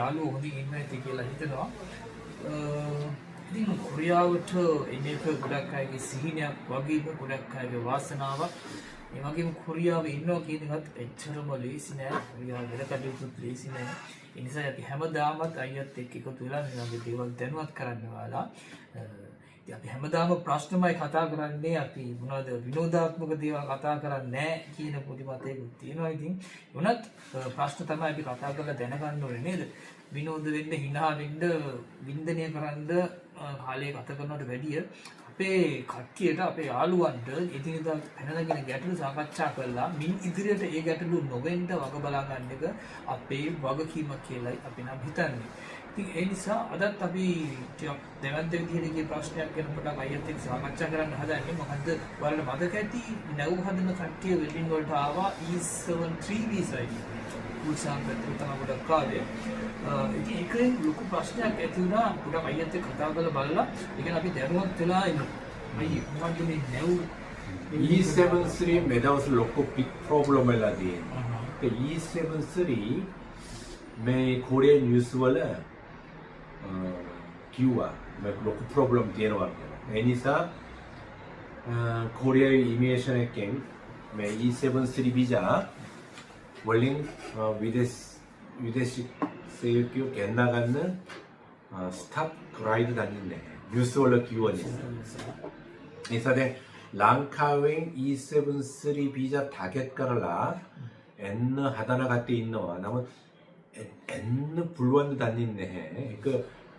යාළුවෝ හොඳින් ඉන්න ඇති කියලා හිතනවා. ඉතින් කොරියාවට එන එක ගොඩක් අයගේ සිහිනයක් වගේම ගොඩක් අයගේ වාසනාවක්. ඒ වගේම කොරියාවේ ඉන්නවා කියන එකත් එච්චරම ලේසි නෑ. කොරියාව වැඩ කටයුතුත් ලේසි නෑ. ඒ නිසා අපි හැමදාමත් අයියත් එක්ක එකතු වෙලා මේ වගේ දේවල් දැනුවත් කරන්න වාලා. ඉතින් අපි හැමදාම ප්‍රශ්නමයි කතා කරන්නේ. අපි මොනවද විනෝදාත්මක දේවල් කතා කරන්නේ නැහැ කියන පොඩි මතයකුත් තියෙනවා. ඉතින් වුණත් ප්‍රශ්න තමයි අපි කතා කරලා දැනගන්න ඕනේ නේද? විනෝද වෙන්න, hina වෙන්න, වින්දනය කරන්න කාලය ගත කරනවට වැඩිය අපේ කට්ටියට, අපේ යාළුවන්ට එදිනෙදා පැනනගෙන ගැටලු සාකච්ඡා කරලා මින් ඉදිරියට ඒ ගැටලු නොවෙන්න වග බලා ගන්න එක අපේ වගකීමක් කියලායි අපි නම් හිතන්නේ. ඉතින් ඒ නිසා අදත් අපි ටිකක් දෙවන්ත විදිහට ගිය ප්‍රශ්නයක් ගැන පොඩ්ඩක් අයියත් එක්ක සාකච්ඡා කරන්න හදන්නේ. මොකද්ද ඔයාලට මතක ඇති නැව් හදන කට්ටිය වෙල්ඩින් වලට ආවා E73 වීසා එක. උසාවියට තමයි ගොඩක් කාලේ. ඉතින් ඒකේ ලොකු ප්‍රශ්නයක් ඇති වුණා. පොඩ්ඩක් අයියත් එක්ක කතා කරලා බලලා ඒක අපි දැනුවත් වෙලා ඉන්න. අයියේ මොකද්ද මේ නැව් E73 මේ දවස් ලොකු පික් ප්‍රොබ්ලම් එකලා තියෙනවා. ඒ E73 මේ කොරියානු නිවුස් වල කිව්වා මේ ලොකු ප්‍රොබ්ලම් තියෙනවා කියලා. ඒ නිසා කොරියාවේ ඉමිග්‍රේෂන් එකෙන් මේ E73 වීසා වලින් විදේශ සේවකයෝ ගෙන්නා ගන්න ස්ටොප් රයිඩ් දන්නේ නිවුස් වල කිව්වා නිසා. ඒ නිසා දැන් ලංකාවෙන් E73 වීසා ටාගට් කරලා එන්න හදන කට්ටිය ඉන්නවා. නමුත් එන්න පුළුවන් දන්නේ නැහැ. ඒක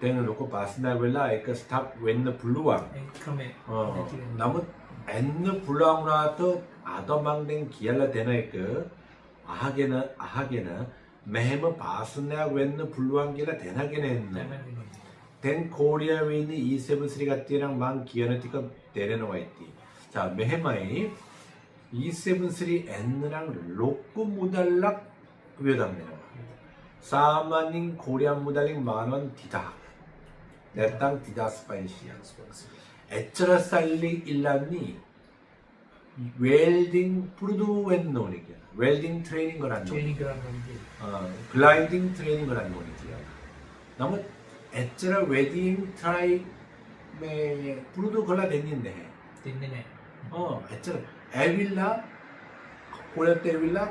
දැන් ලොකු ප්‍රශ්නයක් වෙලා ඒක ස්ටොප් වෙන්න පුළුවන්. නමුත් එන්න පුළුවන් වුණාට අද මම දැන් කියලා දෙන එක අහගෙන මෙහෙම ප්‍රශ්නයක් වෙන්න පුළුවන් කියලා දැනගෙන එන්න. දැන් කොරියාවේ ඉන්න E73 කට්ටිය නම් මම කියන ටික තේරෙනවා ඉතින්. 자 මෙහෙමයි E73 එන්න නම් ලොකු මුදලක් වියදම් වෙනවා. සාමාන්‍යයෙන් කොරියානු මුදලින් මානවන් 30ක්. නැත්තම් 2500ක්. එච්චර සල්ලි ඉල්ලන්නේ වෙල්ඩින් පුරුදු වෙන්න ඕනේ කියලා. වෙල්ඩින් ට්‍රේනින් කරන්න ඕනේ. ග්ලයිඩින් ට්‍රේනින් කරන්න ඕනේ කියලා. නමුත් එච්චර වෙල්ඩින් ට්‍රයි මේ පුරුදු කරලා දෙන්නේ නැහැ. දෙන්නේ නැහැ. එච්චර ඇවිල්ලා කොලට ඇවිල්ලා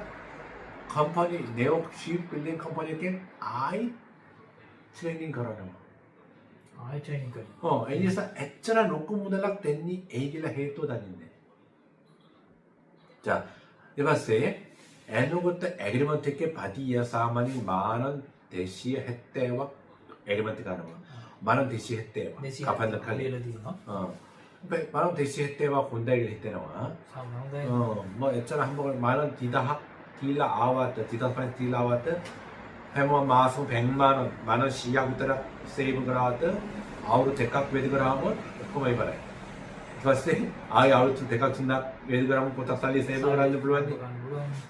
कंपनी नेओ शीप बिल्डिंग कंपनी के आई ट्रेनिंग කරනවා. ආයි ට්‍රේනින් කරනවා. ඒ නිසා එච්චර ලොකු මුදලක් දෙන්නේ ඒ කියලා හේතුව දන්නේ නැහැ. 자, ඊපස්සේ එනකොට ඇග්‍රීමන්ට් එකේ පදිය සාමාන්‍යයෙන් මානන් 270ක් ඇග්‍රීමන්ට් කරනවා. මානන් 270ක් කපන්න කලියලා තියෙනවා. මානන් 270ක් හොඳයි කියලා හිතෙනවා. සාමාන්‍යයෙන් මම එච්චර හම්බ මානන් 30ක් තියලා ආවට 30ක් තියලා ආවට හැම මාසෙම පෙන්මාන මන 100ක් විතර සේව් කරාට අවුරුදු දෙකක් වැඩි කරාම ඔක්කොම ඉවරයි. ඊට පස්සේ ආයෙ අවුරුදු දෙකක් තුනක් වැඩි කරාම පොතක් සල්ලි සේව් කරන්න පුළුවන්.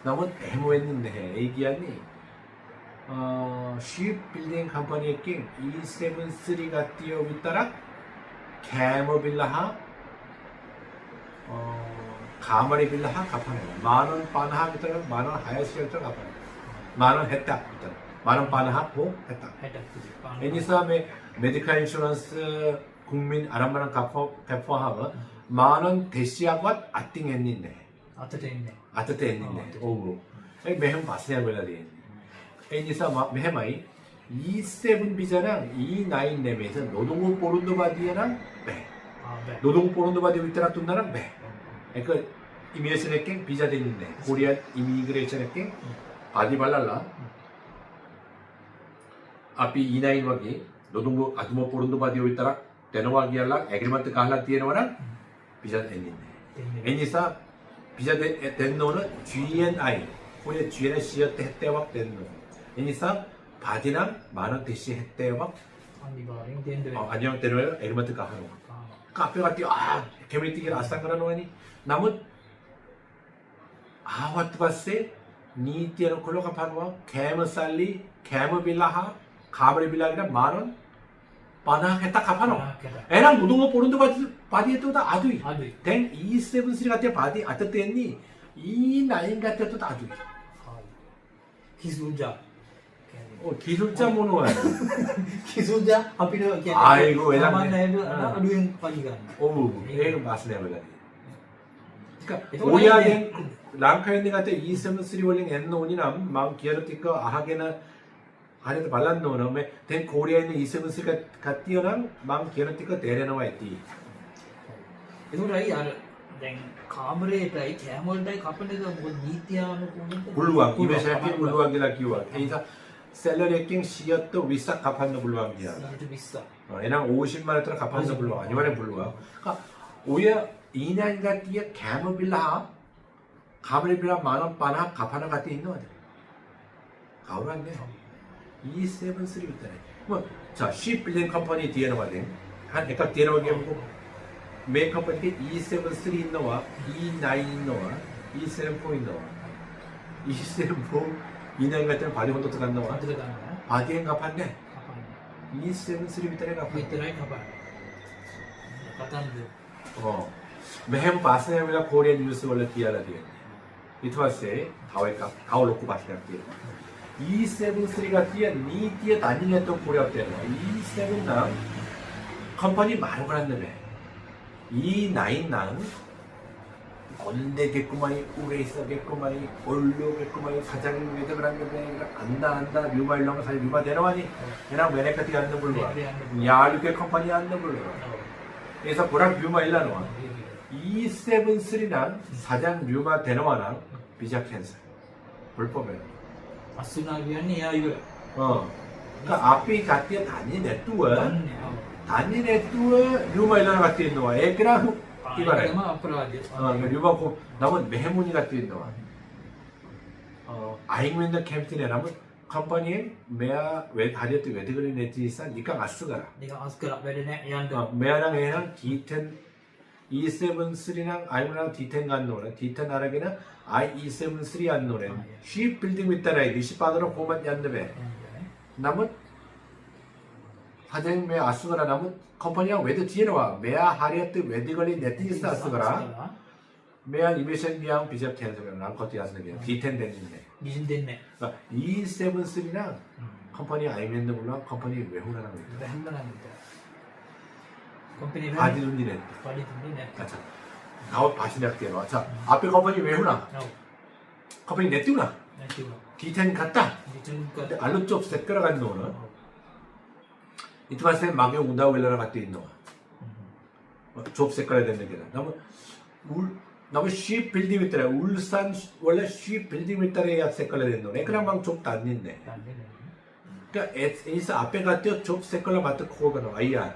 නමුත් එහෙම වෙන්නේ නැහැ. ඒ කියන්නේ ෂිප් බිල්ඩින් කම්පැනි එකකින් E73 ගත්තිය විතරක් කෑම බිල හා කාමරේ බිල හා කපනවා. මානන් 50 විතර මානන් 600 විතර කපනවා. මානන් 70ක් විතර. මානන් 50ක් හෝ 70ක්. ඒ නිසා මේ මෙඩිකල් ඉන්ෂුරන්ස් කුම්මින් ආරම්භන කපුවාම මානන් 200ක්වත් අතින් එන්නේ නැහැ. අතට එන්නේ. අතට එන්නේ නැහැ. ඔව්. ඒ මෙහෙම පස්සේ වෙලා තියෙන්නේ. ඒ නිසා මෙහෙමයි E7 비자랑 E9 내면서 노동부 포른도 바디랑 배. 노동부 포른도 바디 විතරක් දුන්නානම් බෑ. ඒක ඉමිග්‍රේෂන් එකෙන් වීසා දෙන්නේ නැහැ. කොරියානු ඉමිග්‍රේෂන් එකෙන් ආදි බලලා අපි E9 වගේ නොදුඹු අතුම පොරොන්දු බදිය විතරක් දෙනවා කියලා ඇග්‍රීමන්ට් එක අහලා තියෙනවා නම් වීසා දෙන්නේ නැහැ. ඒ නිසා වීසා දෙන්න ඕන GNI කොරියා GNI 70ක් දෙන්න ඕන. ඒ නිසා 바디랑 10,270ක් අනිවාර්යෙන් දෙන්න වෙනවා. අනිවාර්යෙන් දෙන්න වෙනවා ඇග්‍රීමන්ට් එක අහනවා. අපේ කට්ටිය කැමති කියලා අස්තම් කරනවනේ. නමුත් ආවත් පස්සේ නීතිය කොලක පනවා කෑම සල්ලි කෑම බිලහ කාමරේ බිලකට මානන් 50 කපනවා. එහෙනම් මුදුම පොරුන්දු පාදියට උදා අඩුයි. දැන් E7 ගත්තේ පාදි අත තෙන්නේ E9 ගත්තට අඩුයි. හිසුජා. 기술자 모노가 기술자 අපිට කියන්නේ 아이고, 왜냐면- සාමාන්‍ය අයට 아. අඩුවෙන් පඩි ගන්න. 오, 얘가 맛을 내버려. 그러니까 이거 오야된 랑카인드 같은 E73 월링 엔노니나 마음 기어르티커 아하게나 안에도 발란노는 된 고리에 있는 E73가 뛰어난 마음 기어르티커 데레노와 있디. ඒකට අර දැන් කාමරේටයි කැමරේටයි කපන එක මොකද නීතියානුකූලව 불루왕 이메시아키 불루왕이라 기와. 그래서 셀러리킹 시어또 위싹 갚았는 불루왕이야. 20 얘랑 50만 원 동안 갚았는 불루왕. 이번에 불루왕. 그러니까 오야 이난가 뛰어 캐머빌라 가브리빌라 만원 빠나 갚아나 같은 있는 거야. 가오란데. E73 있다네. 뭐, 자, C 빌린 컴퍼니 뒤에 나와야 한 액각 뒤에 나오게 하고, 메인 컴퍼니가 E73 있노와, E9 있노와, E74 있노와, E74, E9 같은 바디 혼도 들어간 노와, අතර ගන්නවා. 바디엔 갚았네. කපන්න. E73 있다네 갚았네. විතරයි කපන්න. කතන්ද. මෙහෙම පාසනේ වෙලා කෝරියන් නිවුස් වල කියලා තියෙනවා. ඊට පස්සේ තව එකක් තව ලොකු ප්‍රශ්නයක් තියෙනවා. E73가 තිය නීතිය තනි නැතුව පුරයක් තියෙනවා. E7 නම් 컴퍼니 많은 걸 한다며. E9 නම් 건대겠구만이 오래 있어겠구만이 올려겠구만이 사장이 왜들 그랬는데 안다 류마 일렁 사실 류마 내려와니 얘랑 메네카티 안는 불러 야르게 컴퍼니 안는 불러 그래서 보랑 류마 일라노와 E73랑 사장 류마 데너와랑 비자 캔슬 불법에 අස්සුනා කියන්නේ එයා ඉවර. 그러니까 앞이 같이 다니네 뚜어 දන්නේ. 다니네 뚜어 류마 일라노 같이 있노와 애그랑 이발해 ඒකම අපරාධය. 류마고 남은 메모니 같이 있노와 아잉맨더 캠틴에 남은 컴퍼니에 메아 왜 다리어트 왜드그리 네티사 니까 아스가라 නිකන් අස් කරා වැඩ නැහැ යන්න. 메아랑 애랑 D10 E73랑 아이랑 D10 간 노래 D10 아라기나 i7-3 안 노래 쉬 빌딩 밑다라 이시 빠더러 고만 얀드베 남은 사장 메 아스가라 남은 컴퍼니랑 왜드 뒤에와 메아 하리어트 왜드걸리 네티사 아스가라 메아 이메션 비앙 비잡 캔서가 난 것도 야스는 D10 됐는데 ගිහින් දෙන්නේ. 그러니까 E73랑 컴퍼니 아이맨드 물론 컴퍼니 왜 혼나는 거야? බැහැන්න랍니다. 컴පැනි 바디 돈이네. පඩි දුන්නේ නැහැ. 자, 나와 바시락 때로. 자, 앞에 컴퍼니 왜 혼나? ඔව්. 컴퍼니 내띄우나? නැතිව. D10 갔다. විචුන් 근데 ක. 알로 쪽 새끌어간 노는 이트마세 막에 운다 웰러라 갔다 있노. 좁 새끌어야 되는 게 너무 너무 쉬 빌딩 있더라. 울산 원래 쉬 빌딩 있더라 새끌어야 되는 노네. 그냥 막 좁도 안 있네. 그러니까 에이스 앞에 갔다 좁 새끌어 맞다 코가 너 아이야.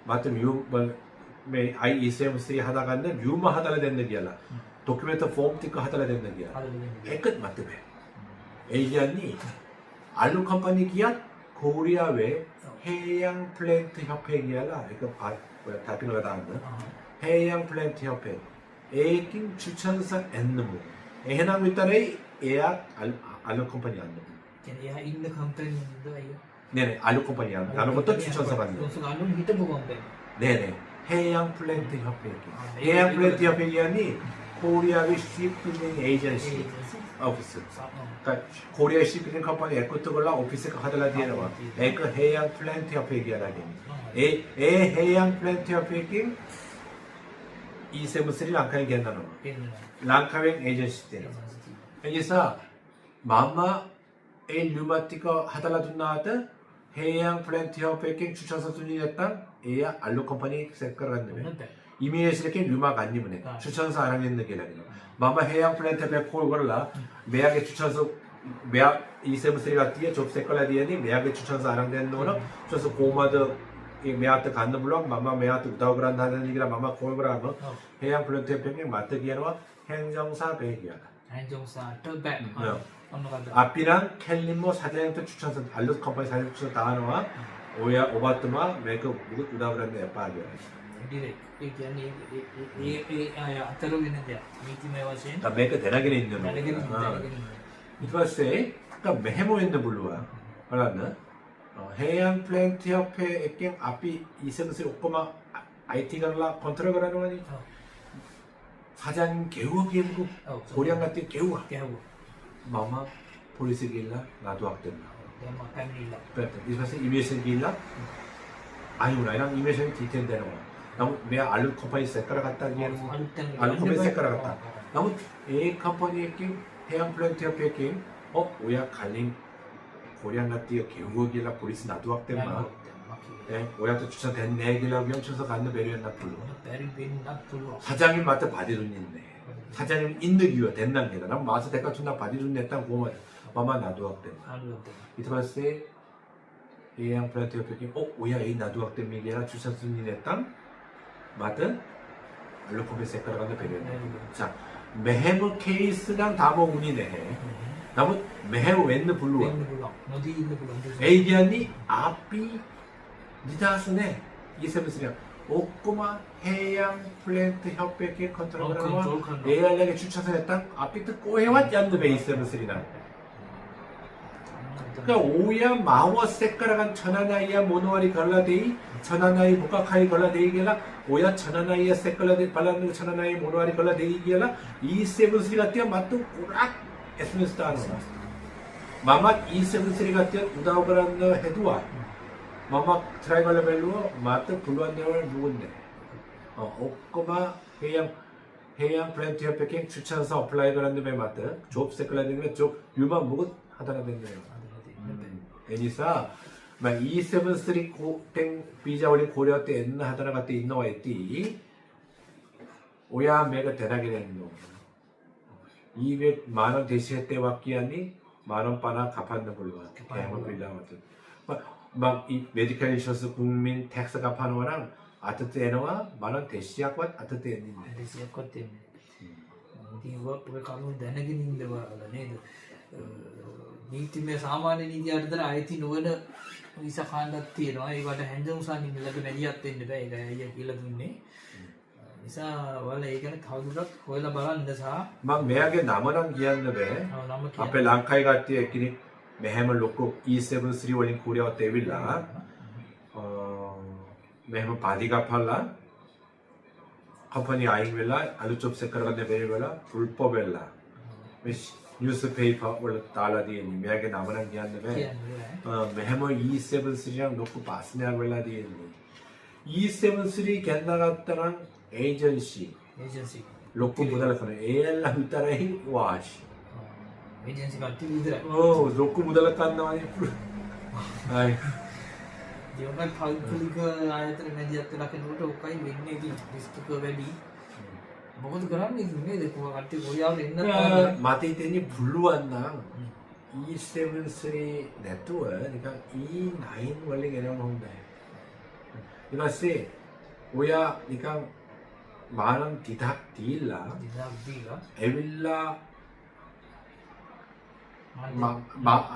맞다 뭐 i7-3 하다가는 류마 하다가 되는 게야. 도큐멘트 폼 띠거 하다가 되는 게야. 깨끗 맞다 배. 에이지안이 알루 컴퍼니 기아 코리아 외 해양 플랜트 협회 기아라 이거 뭐야 답변을 다 하는 해양 플랜트 협회 에이킹 추천사 엔느무 해남 있다래 예약 알루 컴퍼니 안 놈. කියන්නේ එයා ඉන්න කම්පැනිද අයියෝ. 네네 알루 컴퍼니 안 나는 것도 추천사 받는. ගන්න හිටපු කම්පැනි. 네네 해양 플랜트 협회 해양 플랜트 협회 기아니 코리아의 시프팅 에이전시 오피스. 그러니까 코리아 시프팅 컴퍼니 에코트걸라 오피스가 하달라 디에나와 에코 해양 플랜트 협회 기아라기 에 해양 플랜트 협회 기 E73 랑카에 기한다노 랑카행 에이전시 때는 그래서 마마 에 류마티가 하달라 둔나하다 해양 플랜트 협회 기 추천서 순위였다 에야 알로 컴퍼니 색깔 갔는데 이미에서 이렇게 류마가 안 입으네 추천서 안 하는 게 아니라 마마 해양 플랜트 협회 콜 걸라 매약의 추천서 매약 E73가 뒤에 좁 색깔라 디에니 매약의 추천서 안 하는 노는 추천서 고마드 매약도 갖는 물론 마마 매약도 우다고 그런다는 얘기라 마마 콜 걸라면 해양 플랜트 협회 맞대기야노 행정사 배기야다 행정사ට බෑ. ඔන්න කද්ද. 앞이랑 캘리모 사장한테 추천서 알루 컴퍼니 사장 추천서 다 하노와 오야 오바트마 메이크 우다고 그랬네 빠기야 ඩිරෙක්ට්. ඒ කියන්නේ ඒ අය අතර වෙන දෙයක්. නීතිමය වශයෙන් 그러니까 메이크 대나기는 있는 දැනගෙන 거 ඉන්න. 이트바스에 그러니까 메모 있는 불루와 알았나? 해양 플랜트 협회 액경 앞이 이세무스 오빠마 IT 가라 컨트롤 가라는 거니 사장 개우 개우 고량 같은 개우 ගැහුවා. 마마 폴리스 길라 나도 학된다 දැන් මම පැමිණිලා. ඊට පස්සේ ඉමේෂන් ගිහිල්ලා ආයෙ උනා. නම් ඉමේෂන් ඩීටේල් දෙනවා. නමුත් මෙයා අලුත් කම්පැනි සෙට් කරගත්තා කියන්නේ අලුත් කම්පැනි සෙට් කරගත්තා. නමුත් ඒ කම්පැනි එකකින් හේම් ප්ලැන්ට් එකකින් ඔයා කලින් කොරියන් නැතිව කෙවුවෝ කියලා පොලිස් නඩුවක් දෙනවා. ඔයාට 추천 됐네 කියලා 명칭서 ගන්න බැරි වෙන්නත් පුළුවන්. බැරි වෙන්නත් පුළුවන්. 사장님 한테 받이룬 있네. 사장님 있는 이유가 된다는 게 난 마스 대가 준다 받이룬 했다 고마 마마 나도학 때문에. 이틀째 예양 플랜트 옆에 오야 이 나도학 때문에 얘가 주사순이 했다. 맞든 알로코베 색깔 간다 배려네. 자 매해무 케이스랑 다모 운이네. 나무 매해무 웬느 블루와. 어디 있는 블루? 에이디안이 아삐 니다스네 이세븐스랑 오꼬마 해양 플랜트 협회계 컨트롤러와 AR에게 추천했던 아피트 꼬해왔 얀드 베이세븐스리나 그러니까 오야 마워 색깔아간 천하나이야 모노아리 걸라데이 천하나이 복각하이 걸라데이게라 오야 천하나이야 색깔라데 발라는 천하나이 모노아리 걸라데이게라 이세븐스리가 뛰어 맞도 꼬락 에스면스 따는 마마 이세븐스리가 뛰어 우다오브란더 헤두와 마마 트라이벌 벨로 마트 블루안데월 누군데 오꼬마 해양 플랜트 협회킹 추천서 어플라이 그란데 베 마트 좁 세클라딩에 좁 유만 무엇 하다가 됐네요. 애니사 막 273 고땡 비자 올린 고려 때 옛날 하다가 갔대 있노와 있디 오야 매가 대단하게 되는 거 200만 원 대시할 때 왔기하니 만원 빠나 갚았는 걸로 대학을 빌라 왔든 막 이 메디컬 인슈런스 국민 텍스 갚아놓은 거랑 아트트 에너와 만원 대시약과 아트트 에너인데 대시약과 때문에 ඉතින් ඔය කරුණු දැනගෙන ඉන්නවා නේද නීතිමය සාමාන්‍ය නීති අතර අයිති නොවන විසා කාණ්ඩක් තියෙනවා ඒකට හැන්ජමුසන් ඉන්නලක මැදිහත් වෙන්න බෑ ඒක අයියා කියලා දුන්නේ නිසා ඔයාලා ඒක ගැන තවදුරටත් හොයලා බලන්න සහ මම මෙයාගේ නම නම් කියන්න බෑ අපේ ලංකාවේ කට්ටිය එක්කෙනෙක් මෙහෙම ලොකු E73 වලින් කුරියාවට එවිලා මෙහෙම පාදිගාපල්ලා 컴퍼니 아잉 웰라 알루첩 색깔가 베리 웰라 불법 웰라 뉴스페이퍼 월 달라디에 미야게 나무랑 기한데 메모 E73랑 놓고 바스냐 웰라디에 E73 겐나갔다랑 에이전시 로코 무달라카네 AL랑 따라이 와시 에이전시 같은 이들 로코 무달라칸나와니 아이 ජීවන පෞද්ගලික ආයතන මැදිහත් වෙලා කෙනෙකුට ඔකයි වෙන්නේ ඉතින් රිස්ක් වැඩි මොකද කරන්නේ නේද කට්ටිය කොරියාවට එන්න මට හිතෙන්නේ පුළුවන් නම් E73 නැතුව නිකන් E9 වලින් එනම හොඳයි ඊට පස්සේ ඔයා නිකන් මානම් ටිකක් දීලා එවිල්ලා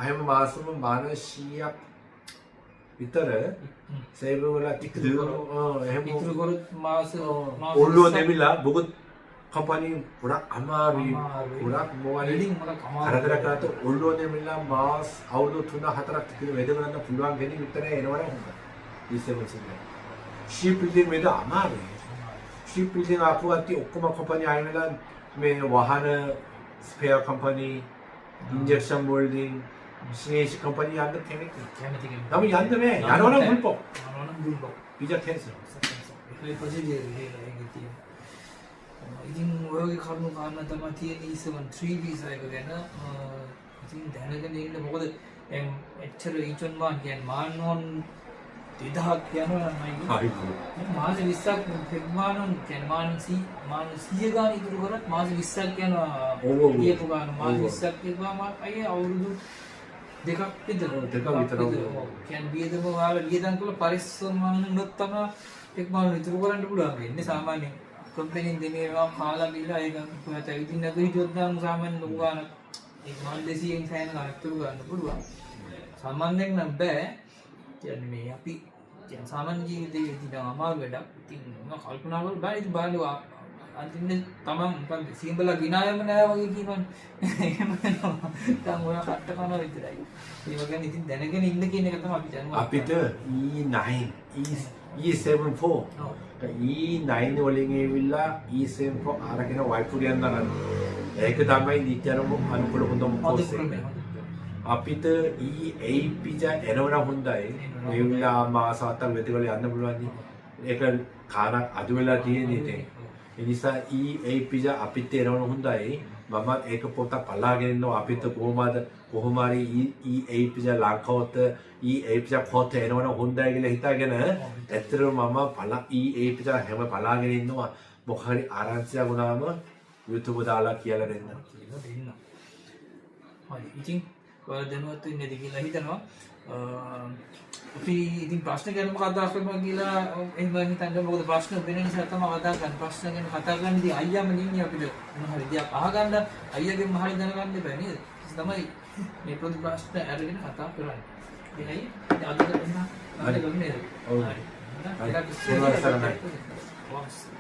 හැම මාසෙම මාන 100ක් විතර සේව වල ඉතුරු එහෙම ඉතුරු කරොත් මාස ඔල්ලුව දෙමිලා මොකද කම්පැනි ගොඩක් අමාරුයි ගොඩක් මොවලින් කරදර කරත් ඔල්ලුව දෙමිලා මාස අවුරුදු 3-4ක් තිබෙන වැඩ කරන්න පුළුවන් ගෙනි විතරේ එනවනේ හොඳයි ඉස්සෙවසිනේ ෂිප් බිල්ඩින් වල අමාරුයි ෂිප් බිල්ඩින් ආපුවාටි ඔක්කොම කම්පැනි ආයෙලා මේ වාහන ස්පෙයා කම්පැනි 인젝션 몰딩 시네이시 컴퍼니 යන්න කෙනෙක් නම යන්න බෑ යනවනම් 불법 비자 캔슬 ඉතින් ඔයගේ කරුණු කාරණා තමයි තියෙන E73 වීසා එක ගැන ඉතින් දැනගෙන ඉන්න මොකද දැන් එච්චර ඊචොන් මාන් කියන්නේ මාන්නෝන් 2000ක් යනවා නම් ආයිකෝ මාස 20ක් පෙග්මානෝන් කියන්නේ මාන 100 ගාන ඉතුරු කරත් මාස 20ක් යනවා කියපු ගාන මාස 20ක් කියපුවාම අයියේ අවුරුදු දෙකක් විතර කියන්නේ වියදම වල වියදම් කළ පරිස්සම් වුණොත් තමයි පෙග්මානෝන් ඉතුරු කරන්න පුළුවන් වෙන්නේ සාමාන්‍යයෙන් කම්පැනිෙන් දෙනේවා කාලා බිලා ඒක කොහොමද ඉතින් නැග හිටියොත් නම් සාමාන්‍ය ලොකු ගාන ඒක මාන 200න් ෆෑන් ගන්න ඉතුරු ගන්න පුළුවන් සාමාන්‍යයෙන් නම් බෑ කියන්නේ මේ අපි දැන් සාමාන්‍ය ජීවිතයේ තියෙන අමාරු වැඩක් ඉතින් මම කල්පනා කරලා බෑ ඉතින් බලනවා අන්තිමේ තමන් මොකද සිඹලා ගිනායම නෑ වගේ කියනවනේ එහෙම වෙනවා දැන් ඔයා කට්ට කරනවා විතරයි ඒ වගේ ඉතින් දැනගෙන ඉන්න කියන එක තමයි අපි දැනුවා අපිට E9 E74 E9 වලින් එවිලා E74 අරගෙන වයිපුරියන් දාගන්න ඒක තමයි නිත්‍යරම අනුකූල හොඳම කෝස් එක අපිට E8 පිජා එනවනම් හොඳයි. මේ වෙලාව මාස 7ක් වෙතකල යන්න පුළුවන්. ඒක කාණක් අඩු වෙලා තියෙන ඉතින්. ඒ නිසා E8 පිජා අපිට එනවනම් හොඳයි. මම ඒක පොතක් බලාගෙන ඉන්නවා අපිට කොහොම හරි E8 පිජා ලංකාවට E8 පිජා කොට එනවනම් හොඳයි කියලා හිතාගෙන ඇත්තටම මම E8 පිජා හැම බලාගෙන ඉන්නවා. මොකක් හරි ආරංචියක් වුණාම YouTube දාලා කියලා දෙන්න. කියලා දෙන්න. හරි. ඉතින් ඔයාලා දැනුවත් වෙන්නේ නැති කියලා හිතනවා. අපි ඉතින් ප්‍රශ්න ගැන මොකක්ද අහන්න කියලා එහෙම හිතන්නේ මොකද ප්‍රශ්න වෙන නිසා තමයි කතා කරන්නේ. ප්‍රශ්න ගැන කතා කරන්නදී අයියාම නින්නේ අපිට මොන හරි දෙයක් අහගන්න අයියාගෙන් මහරි දැනගන්න බෑ නේද? ඒ තමයි මේ පොඩි ප්‍රශ්න අරගෙන කතා කරන්නේ. එහෙයි අද ගන්න. අද ගන්නේ. ඔව්. හරි. හරි.